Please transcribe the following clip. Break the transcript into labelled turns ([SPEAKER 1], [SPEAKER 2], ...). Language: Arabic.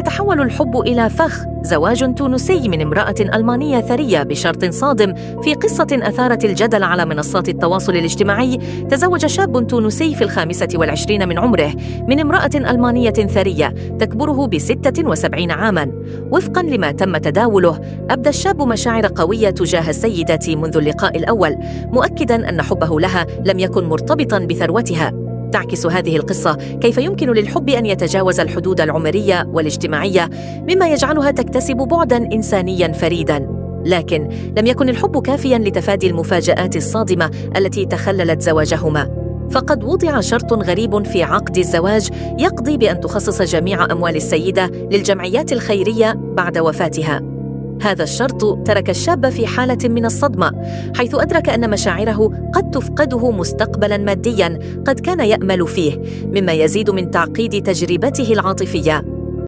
[SPEAKER 1] يتحول الحب إلى فخ، زواج تونسي من امرأة ألمانية ثرية بشرط صادم. في قصة أثارت الجدل على منصات التواصل الاجتماعي، تزوج شاب تونسي في 25 من عمره من امرأة ألمانية ثرية تكبره ب76 عاماً. وفقاً لما تم تداوله، أبدى الشاب مشاعر قوية تجاه السيدة منذ اللقاء الأول، مؤكداً أن حبه لها لم يكن مرتبطاً بثروتها. تعكس هذه القصة كيف يمكن للحب أن يتجاوز الحدود العمرية والاجتماعية، مما يجعلها تكتسب بعداً إنسانياً فريداً. لكن لم يكن الحب كافياً لتفادي المفاجآت الصادمة التي تخللت زواجهما، فقد وضع شرط غريب في عقد الزواج يقضي بأن تخصص جميع أموال السيدة للجمعيات الخيرية بعد وفاتها. هذا الشرط ترك الشاب في حالة من الصدمة، حيث أدرك أن مشاعره قد تفقده مستقبلاً مادياً قد كان يأمل فيه، مما يزيد من تعقيد تجربته العاطفية.